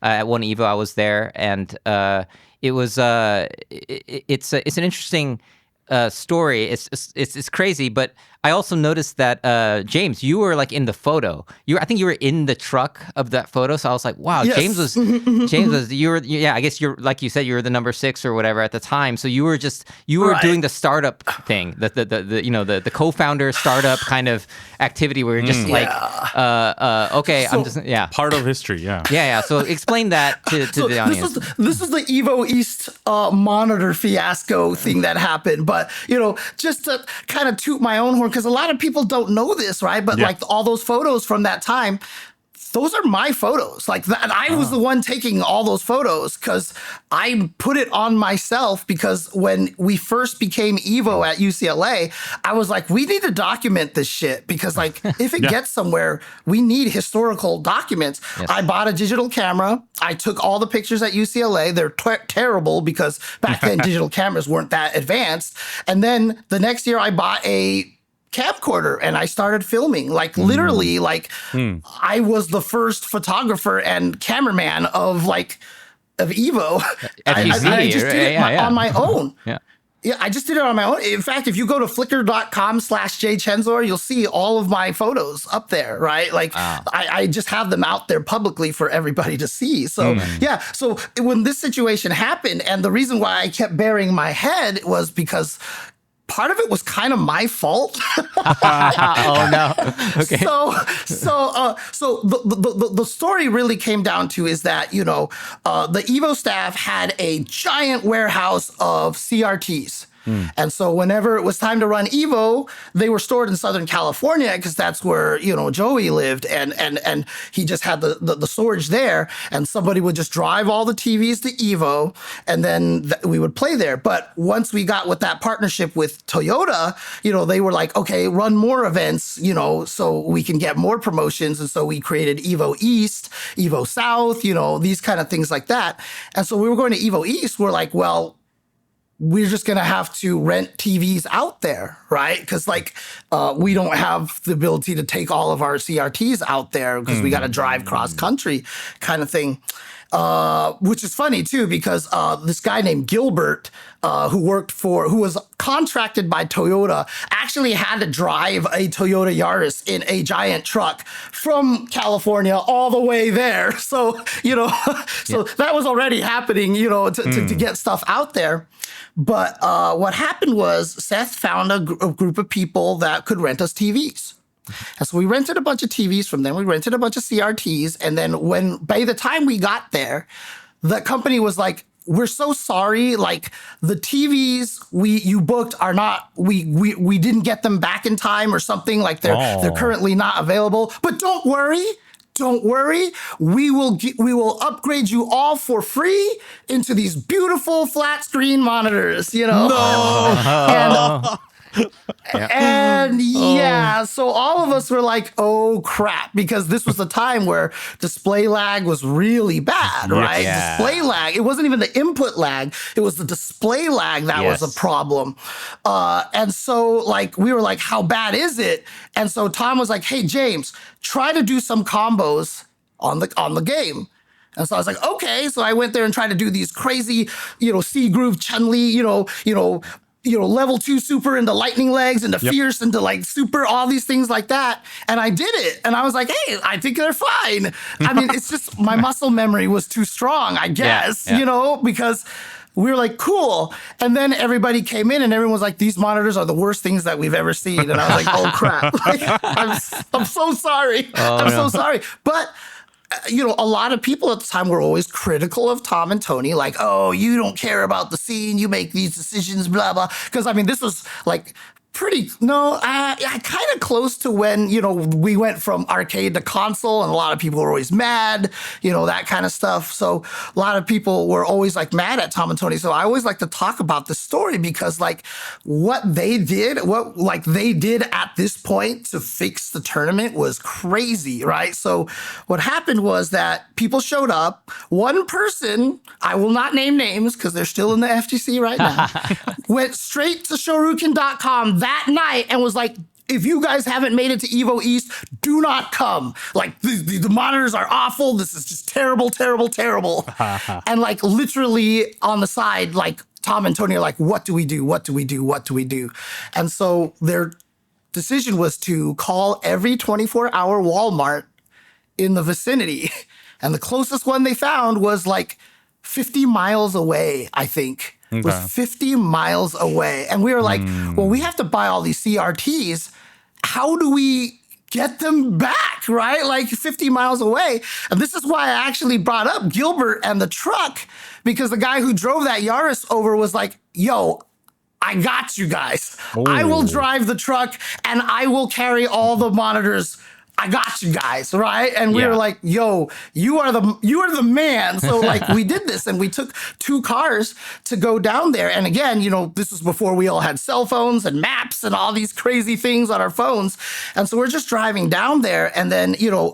at one Evo. I was there, and it was it's an interesting story. It's crazy, but I also noticed that James, you were like in the photo. I think you were in the truck of that photo. So I was like, wow, yes. James was I guess you're like you said, you were the number 6 or whatever at the time. So you were Right. doing the startup thing, the co-founder startup kind of activity where you're just like, okay, So- I'm just Part of history, yeah. yeah. So explain that to the audience. This is the Evo East monitor fiasco thing that happened. But, just to kind of toot my own horn, because a lot of people don't know this, right? But like all those photos from that time, those are my photos. Like that, I was the one taking all those photos because I put it on myself, because when we first became Evo at UCLA, I was like, we need to document this shit, because like if it gets somewhere, we need historical documents. Yes. I bought a digital camera. I took all the pictures at UCLA. They're terrible because back then digital cameras weren't that advanced. And then the next year I bought a camcorder and I started filming, like literally I was the first photographer and cameraman of Evo. FGC, I just did it on my own. Yeah. Yeah, I just did it on my own. In fact, if you go to flickr.com/jchenzor, you'll see all of my photos up there, right? Like I just have them out there publicly for everybody to see. So so when this situation happened, and the reason why I kept burying my head was because part of it was kind of my fault. Oh no. Okay. So the story really came down to is that, the Evo staff had a giant warehouse of CRTs. And so whenever it was time to run Evo, they were stored in Southern California because that's where, Joey lived, and he just had the storage there, and somebody would just drive all the TVs to Evo, and then we would play there. But once we got with that partnership with Toyota, they were like, okay, run more events, so we can get more promotions. And so we created Evo East, Evo South, these kind of things like that. And so we were going to Evo East. We're like, well, we're just going to have to rent TVs out there, right? Because we don't have the ability to take all of our CRTs out there because we got to drive cross country kind of thing. Which is funny too, because this guy named Gilbert, who was contracted by Toyota, actually had to drive a Toyota Yaris in a giant truck from California all the way there. So, so that was already happening, to get stuff out there. But what happened was Seth found a group of people that could rent us TVs. And so we rented a bunch of TVs from them. We rented a bunch of CRTs. And then by the time we got there, the company was like, we're so sorry. Like the TVs you booked are not, we didn't get them back in time or something. Like they're currently not available. But don't worry. Don't worry. We will upgrade you all for free into these beautiful flat screen monitors, No. And so all of us were like, oh crap, because this was the time where display lag was really bad, right? Yeah. Display lag. It wasn't even the input lag. It was the display lag that was a problem. And so we were like, how bad is it? And so Tom was like, hey, James, try to do some combos on the game. And so I was like, okay. So I went there and tried to do these crazy, C-Groove Chun-Li, level 2 super into lightning legs, into fierce, into super, all these things like that. And I did it. And I was like, hey, I think they're fine. I mean, it's just my muscle memory was too strong, I guess, because we were like, cool. And then everybody came in and everyone was like, these monitors are the worst things that we've ever seen. And I was like, oh crap. I'm so sorry. So sorry. But a lot of people at the time were always critical of Tom and Tony, like, oh, you don't care about the scene, you make these decisions, blah, blah. Because, I mean, this was kind of close to when, we went from arcade to console, and a lot of people were always mad, that kind of stuff. So a lot of people were always mad at Tom and Tony. So I always like to talk about the story because what they did at this point to fix the tournament was crazy, right? So what happened was that people showed up. One person, I will not name names because they're still in the FGC right now, went straight to Shoryuken.com that night and was like, if you guys haven't made it to Evo East, do not come. Like the monitors are awful. This is just terrible, terrible, terrible. And like literally on the side, like Tom and Tony are like, what do we do? What do we do? What do we do? And so their decision was to call every 24-hour Walmart in the vicinity. And the closest one they found was like 50 miles away, I think. It was 50 miles away. And we were like, well, we have to buy all these CRTs. How do we get them back, right? Like 50 miles away. And this is why I actually brought up Gilbert and the truck, because the guy who drove that Yaris over was like, yo, I got you guys. I will drive the truck and I will carry all the monitors. I got you guys, right? And we were like, yo, you are the man. So like we did this and we took 2 cars to go down there. And again, you know, this was before we all had cell phones and maps and all these crazy things on our phones. And so we're just driving down there. And then, you know,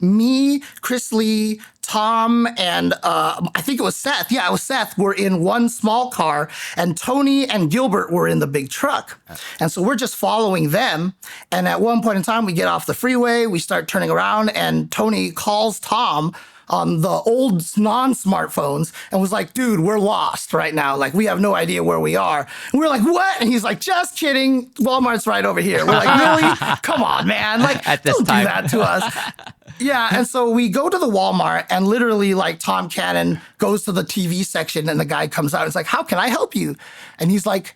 me, Chris Lee, Tom, and I think it was Seth. Yeah, it was Seth. Were in one small car, and Tony and Gilbert were in the big truck. And so we're just following them. And at one point in time, we get off the freeway, we start turning around, and Tony calls Tom on the old non-smartphones and was like, dude, we're lost right now. Like, we have no idea where we are. And we're like, what? And he's like, just kidding. Walmart's right over here. We're like, really? Come on, man. Like, don't do that to us. Yeah, and so we go to the Walmart, and literally, like, Tom Cannon goes to the TV section, and the guy comes out. It's like, how can I help you? And he's like,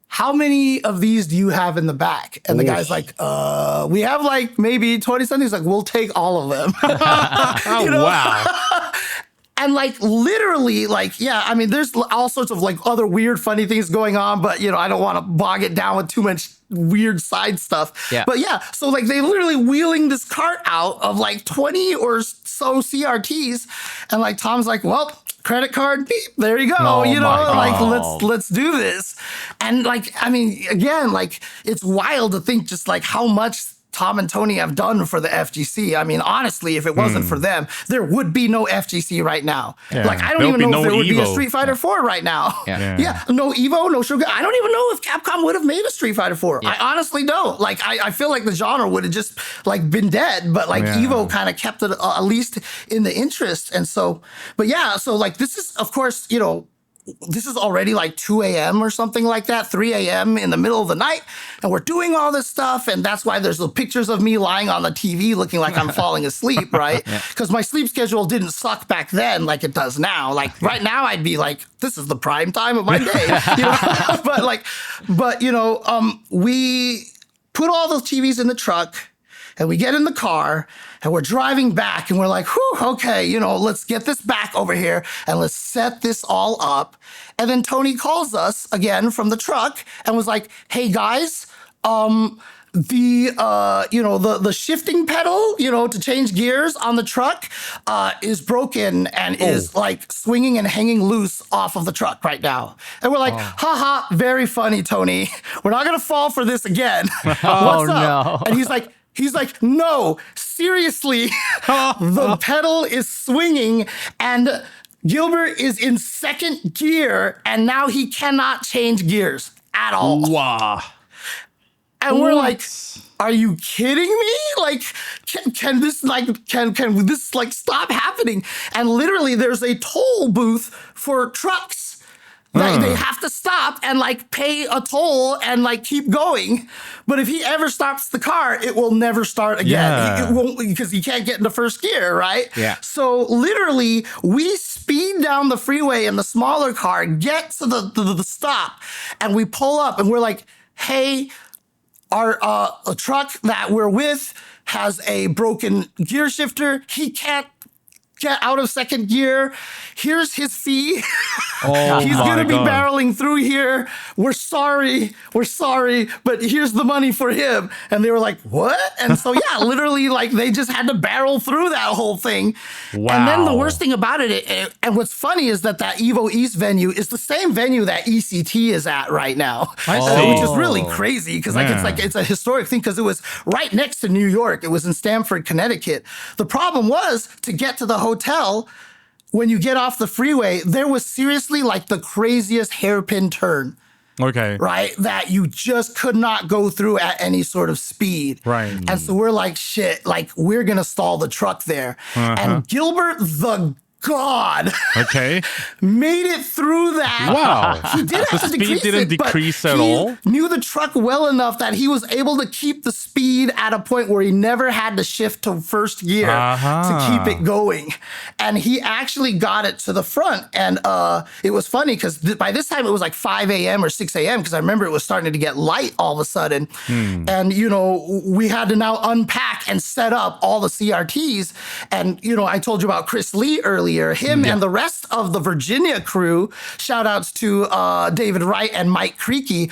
how many of these do you have in the back? And the guy's like, we have like maybe 20 something. He's like, we'll take all of them. You know? Wow. And like literally, like, yeah, I mean, there's all sorts of like other weird, funny things going on, but you know, I don't want to bog it down with too much weird side stuff. Yeah. But yeah, so like they literally wheeling this cart out of like 20 or so CRTs. And like Tom's like, well, credit card, beep, there you go. Oh, you know, like let's do this. And like, I mean, again, like it's wild to think just like how much Tom and Tony have done for the FGC. I mean, honestly, if it wasn't for them, there would be no FGC right now. Yeah. Like, I don't even know if there would be a Street Fighter 4 right now. Yeah. No Evo, no Shogun. I don't even know if Capcom would have made a Street Fighter 4. Yeah. I honestly don't. Like, I feel like the genre would have just like been dead, but like Evo kind of kept it at least in the interest. And so, but yeah, so like this is, of course, you know, this is already like 2 a.m. or something like that, 3 a.m. in the middle of the night. And we're doing all this stuff. And that's why there's the pictures of me lying on the TV looking like I'm falling asleep, right? Because my sleep schedule didn't suck back then like it does now. Like right now I'd be like, this is the prime time of my day. You know? but you know, we put all those TVs in the truck and we get in the car and we're driving back and we're like, whew, okay, you know, let's get this back over here and let's set this all up. And then Tony calls us again from the truck and was like, hey guys, the shifting pedal, you know, to change gears on the truck is broken and is like swinging and hanging loose off of the truck right now. And we're like, haha, very funny, Tony. We're not going to fall for this again. What's up? No. And he's like, no, seriously, the pedal is swinging and Gilbert is in second gear and now he cannot change gears at all. Wow. And we're like, are you kidding me? Like, can this stop happening? And literally there's a toll booth for trucks. Like they have to stop and like pay a toll and like keep going. But if he ever stops the car, it will never start again. It won't, because he can't get into first gear, right? Yeah. So literally we speed down the freeway in the smaller car, get to the stop, and we pull up and we're like, hey, our a truck that we're with has a broken gear shifter. He can't get out of second gear. Here's his fee. He's going to be barreling through here. We're sorry, but here's the money for him. And they were like, what? And so, yeah, literally, like, they just had to barrel through that whole thing. Wow. And then the worst thing about it, and what's funny is that Evo East venue is the same venue that ECT is at right now, which is really crazy because it's a historic thing because it was right next to New York. It was in Stamford, Connecticut. The problem was to get to the hotel, when you get off the freeway, there was seriously like the craziest hairpin turn. Okay. right? That you just could not go through at any sort of speed. Right. And so we're like, shit, like we're going to stall the truck there. And Gilbert the God Okay. made it through that. Wow. He did have The to speed decrease didn't it, but decrease at he all? knew the truck well enough that he was able to keep the speed at a point where he never had to shift to first gear to keep it going. And he actually got it to the front. And it was funny because by this time it was like 5 a.m. or 6 a.m. because I remember it was starting to get light all of a sudden. And, you know, we had to now unpack and set up all the CRTs. And, you know, I told you about Chris Lee earlier. Him and the rest of the Virginia crew, shout outs to David Wright and Mike Creaky,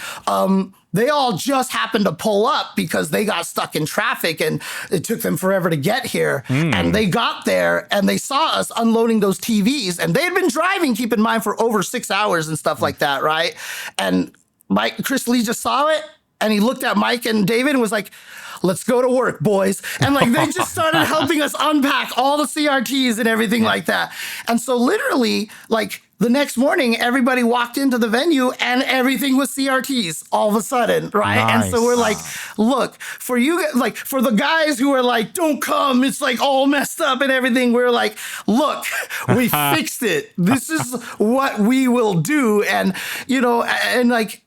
they all just happened to pull up because they got stuck in traffic and it took them forever to get here. And they got there and they saw us unloading those TVs, and they had been driving, keep in mind, for over 6 hours and stuff like that, right? And Chris Lee just saw it and he looked at Mike and David and was like, let's go to work, boys. And like they just started helping us unpack all the CRTs and everything like that. And so literally, like the next morning, everybody walked into the venue and everything was CRTs all of a sudden, right? Nice. And so we're like, look, for you, like for the guys who are like, don't come, it's like all messed up and everything, we're like, look, we fixed it. This is what we will do. And, you know, and like,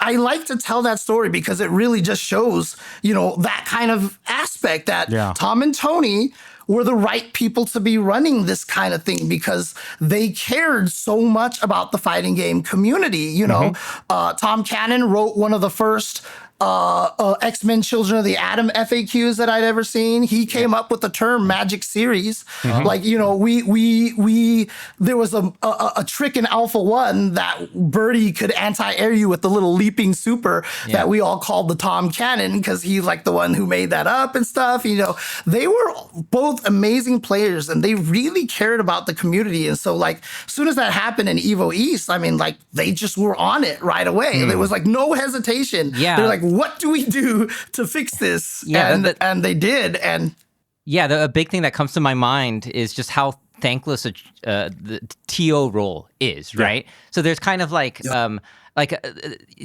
I like to tell that story because it really just shows, you know, that kind of aspect that Tom and Tony were the right people to be running this kind of thing because they cared so much about the fighting game community. You know, Tom Cannon wrote one of the first X-Men Children of the Atom FAQs that I'd ever seen. He came up with the term Magic Series. Like, you know, there was a trick in Alpha 1 that Birdie could anti-air you with the little leaping super that we all called the Tom Cannon because he's like the one who made that up and stuff. You know, they were both amazing players and they really cared about the community. And so like, as soon as that happened in Evo East, I mean, like they just were on it right away. There was like no hesitation. They're like, what do we do to fix this? And they did. And a big thing that comes to my mind is just how thankless the TO role is, right? So there's kind of like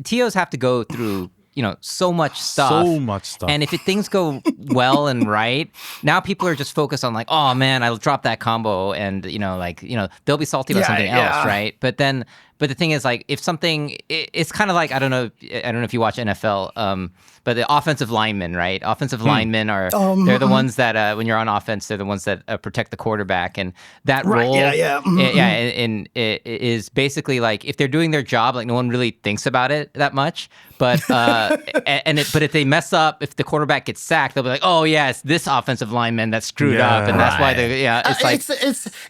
TOs have to go through, you know, so much stuff. And if things go well and right, now people are just focused on like, oh man, I'll drop that combo, and you know, like, you know, they'll be salty about something else, right? But the thing is, like, if something, it's kind of like, I don't know if you watch NFL, but the offensive linemen, right? Offensive linemen are they're the ones that when you're on offense, they're the ones that protect the quarterback, and that role, and it is basically like if they're doing their job, like no one really thinks about it that much. But but if they mess up, if the quarterback gets sacked, they'll be like, oh yeah, it's this offensive lineman that screwed up, and that's why they it's like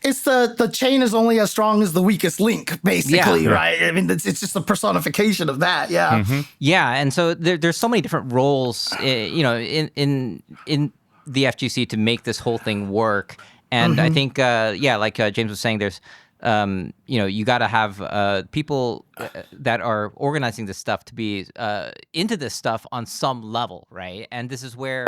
it's the chain is only as strong as the weakest link, basically, right? I mean, it's just a personification of that, and so there's so many different roles, you know, in the FGC to make this whole thing work, and I think like James was saying, there's you know, you got to have people that are organizing this stuff to be into this stuff on some level, right? And this is where